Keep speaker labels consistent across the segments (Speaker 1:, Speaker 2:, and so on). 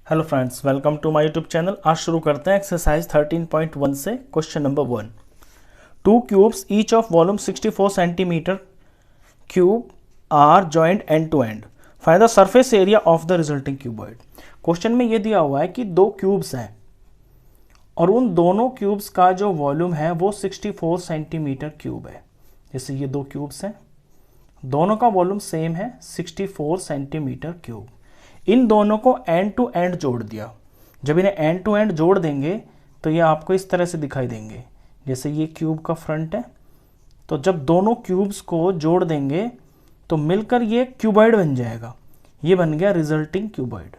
Speaker 1: Hello friends, welcome to my YouTube channel. आज शुरू करते हैं एक्सरसाइज 13.1 से। Question number 1, two cubes each of volume 64 centimetre cube are joined end to end, find the surface area of the resulting cuboid. Question में ये दिया हुआ है कि दो क्यूब्स हैं और उन दोनों क्यूब्स का जो वॉल्यूम है वो 64 सेंटीमीटर क्यूब है। जैसे ये दो क्यूब्स हैं, दोनों का वॉल्यूम सेम है 64 सेंटीमीटर क्यूब। इन दोनों को एंड टू एंड जोड़ दिया। जब इन्हें एंड टू एंड जोड़ देंगे तो ये आपको इस तरह से दिखाई देंगे। जैसे ये क्यूब का फ्रंट है, तो जब दोनों क्यूब्स को जोड़ देंगे तो मिलकर ये क्यूबॉइड बन जाएगा। ये बन गया रिजल्टिंग क्यूबॉइड।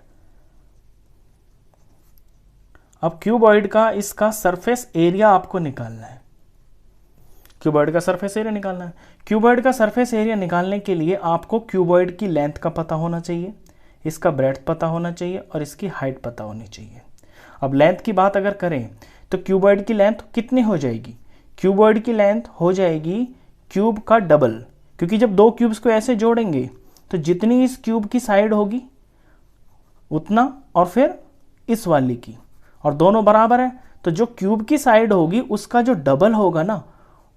Speaker 1: अब क्यूबॉइड का इसका सरफेस एरिया आपको निकालना है। क्यूबॉइड का सरफेस एरिया निकालना है। क्यूबॉइड का सरफेस एरिया निकालने के लिए आपको क्यूबॉइड की लेंथ का पता होना चाहिए, इसका ब्रेड्थ पता होना चाहिए और इसकी हाइट पता होनी चाहिए। अब लेंथ की बात अगर करें तो क्यूबॉइड की लेंथ कितनी हो जाएगी? क्यूबॉइड की लेंथ हो जाएगी क्यूब का डबल, क्योंकि जब दो क्यूब्स को ऐसे जोड़ेंगे तो जितनी इस क्यूब की साइड होगी उतना, और फिर इस वाली की, और दोनों बराबर है तो जो क्यूब की साइड होगी उसका जो डबल होगा ना,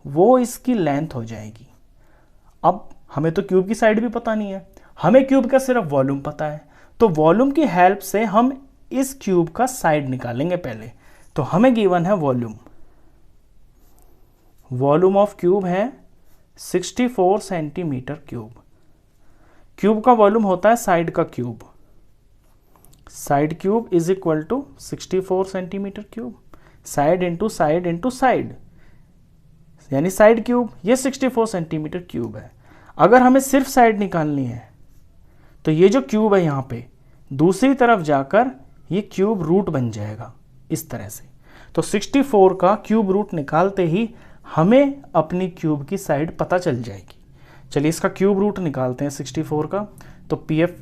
Speaker 1: वो इसकी लेंथ हो जाएगी। अब हमें तो क्यूब की साइड भी पता नहीं है, हमें क्यूब का सिर्फ वॉल्यूम पता है, तो वॉल्यूम की हेल्प से हम इस क्यूब का साइड निकालेंगे पहले। तो हमें गिवन है वॉल्यूम ऑफ क्यूब है 64 सेंटीमीटर क्यूब। क्यूब का वॉल्यूम होता है साइड का cube. Side cube is equal to 64 centimetre cube. Side into side into side, यानी साइड क्यूब, ये 64 सेंटीमीटर क्यूब है। अगर हमें सिर्फ साइड निकालनी है तो ये जो क्यूब है यहाँ पे दूसरी तरफ जाकर ये क्यूब रूट बन जाएगा इस तरह से। तो 64 का क्यूब रूट निकालते ही हमें अपनी क्यूब की साइड पता चल जाएगी। चलिए इसका क्यूब रूट निकालते हैं 64 का। तो पीएफ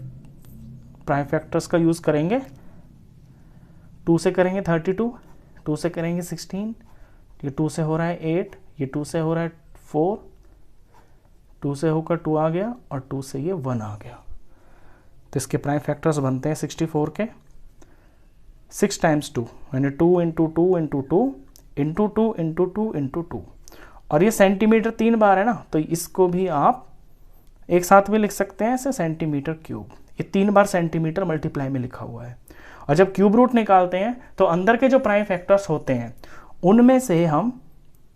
Speaker 1: प्राइम फैक्टर्स का यूज करेंगे। 2 से करेंगे 32, 2 से करेंगे 16, ये 2 से हो रहा है 8, ये 2 से हो रहा है 4, 2 से होकर 2 आ गया और 2 से ये 1 आ गया। तो इसके प्राइम फैक्टर्स बनते हैं 64 के 6 टाइम्स 2, यानी 2 into 2 into 2 into 2 into 2 into 2, और ये सेंटीमीटर 3 बार है ना, तो इसको भी आप एक साथ में लिख सकते हैं ऐसे सेंटीमीटर क्यूब। ये 3 बार सेंटीमीटर मल्टीप्लाई में लिखा हुआ है। और जब क्यूब रूट निकालते हैं तो अंदर के जो प्राइम फैक्टर्स होते हैं उनमें से हम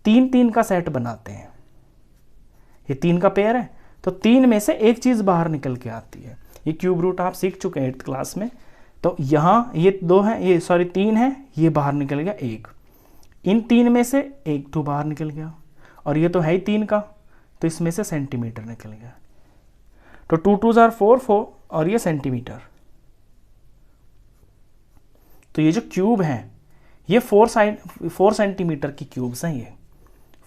Speaker 1: 3 का सेट बनाते हैं। ये 3 का पेयर है तो 3 में से एक चीज बाहर निकल के आती है। ये क्यूब रूट आप सीख चुके हैं 8th क्लास में। तो यहाँ ये 2 है, ये 3 है, ये बाहर निकल गया 1। इन 3 में से 1 तो बाहर निकल गया, और ये तो है ही 3 का, तो इसमें से सेंटीमीटर निकल गया। तो 2 2 जार 4 4, और ये सेंटीमीटर। तो ये जो क्यूब है ये 4 सेंटीमीटर की क्यूब्स हैं। ये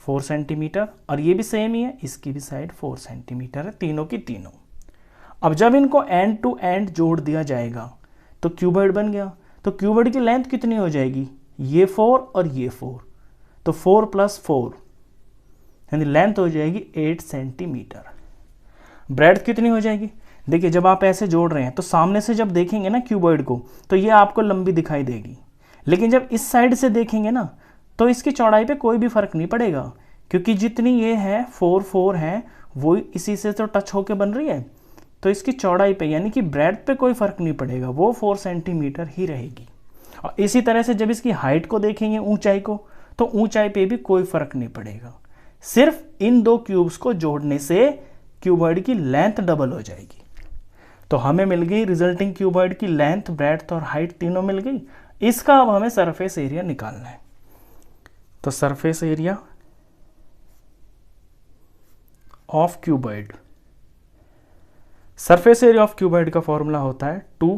Speaker 1: 4 सेंटीमीटर, और ये भी सेम ही है, इसकी भी साइड 4 सेंटीमीटर है, तीनों की तीनों। अब जब इनको एंड टू एंड जोड़ दिया जाएगा तो क्यूबॉइड बन गया। तो क्यूबॉइड की लेंथ कितनी हो जाएगी? ये 4 और ये 4, तो 4 + 4, यानी लेंथ हो जाएगी 8 सेंटीमीटर। ब्रेड्थ कितनी हो जाएगी? देखिए जब आप ऐसे जोड़ रहे हैं तो सामने से जब देखेंगे ना क्यूबॉइड को तो ये आपको लंबी दिखाई देगी, लेकिन जब इस साइड से देखेंगे ना तो इसकी चौड़ाई पे कोई भी फर्क नहीं पड़ेगा, क्योंकि जितनी ये है 4 4 है वो इसी से तो टच होके बन रही है, तो इसकी चौड़ाई पे यानी कि ब्रेड्थ पे कोई फर्क नहीं पड़ेगा, वो 4 सेंटीमीटर ही रहेगी। और इसी तरह से जब इसकी हाइट को देखेंगे, ऊंचाई को, तो ऊंचाई पे भी कोई फर्क नहीं पड़ेगा। सिर्फ इन दो क्यूब्स को जोड़ने से क्यूबॉइड की लेंथ डबल हो जाएगी। तो हमें मिल गई रिजल्टिंग क्यूबॉइड की लेंथ, ब्रेड्थ और हाइट तीनों मिल गई। इसका अब हमें सरफेस एरिया निकालना है। तो surface area of cuboid, surface area of cuboid का फॉर्मूला होता है 2,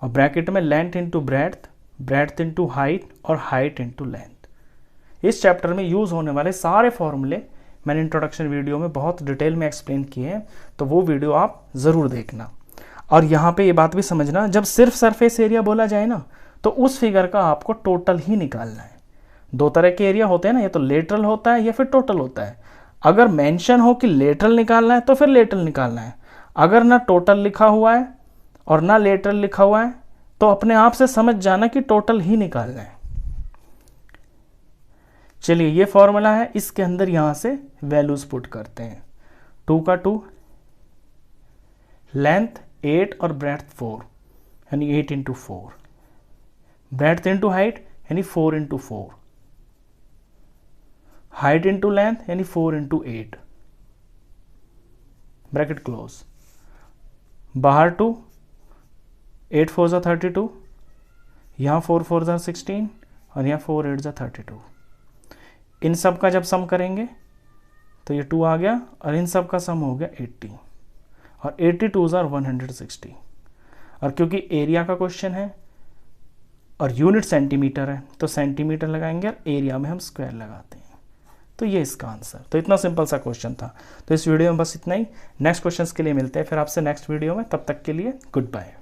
Speaker 1: और ब्रैकेट में length into breadth, breadth into height और हाइट इंटू लेंथ। इस चैप्टर में यूज होने वाले सारे फॉर्मूले मैंने इंट्रोडक्शन वीडियो में बहुत डिटेल में एक्सप्लेन किए हैं, तो वो वीडियो आप ज़रूर देखना। और यहाँ पे ये बात भी समझना, जब सिर्फ सरफेस एरिया बोला जाए ना तो उस फिगर का आपको टोटल ही निकालना है। 2 तरह के एरिया होते हैं ना, या तो लेटरल होता है या फिर टोटल होता है। अगर मेंशन हो कि लेटरल निकालना है तो फिर लेटरल निकालना है। अगर ना टोटल लिखा हुआ है और ना लेटरल लिखा हुआ है तो अपने आप से समझ जाना कि टोटल ही निकालना है। चलिए ये फॉर्मूला है, इसके अंदर यहां से वैल्यूज पुट करते हैं। 2 का 2, लेंथ 8 और ब्रेड्थ 4 यानी 8 इंटू 4, ब्रेड्थ इंटू हाइट यानी 4 इंटू 4, हाइट इंटू लेंथ यानी 4 इंटू 8, ब्रैकेट क्लोज। बाहर 2, 8 4 जा 32, यहाँ 4 4 जा 16 और यहाँ 4 8 जा 32। इन सब का जब सम करेंगे तो ये 2 आ गया और इन सब का सम हो गया 80 और 82 जार 160। और क्योंकि एरिया का क्वेश्चन है और यूनिट सेंटीमीटर है तो सेंटीमीटर लगाएंगे और एरिया में हम स्क्वायर लगाते हैं। तो ये इसका आंसर। तो इतना सिंपल सा क्वेश्चन था। तो इस वीडियो में बस इतना ही। नेक्स्ट क्वेश्चंस के लिए मिलते हैं फिर आपसे नेक्स्ट वीडियो में। तब तक के लिए गुड बाय।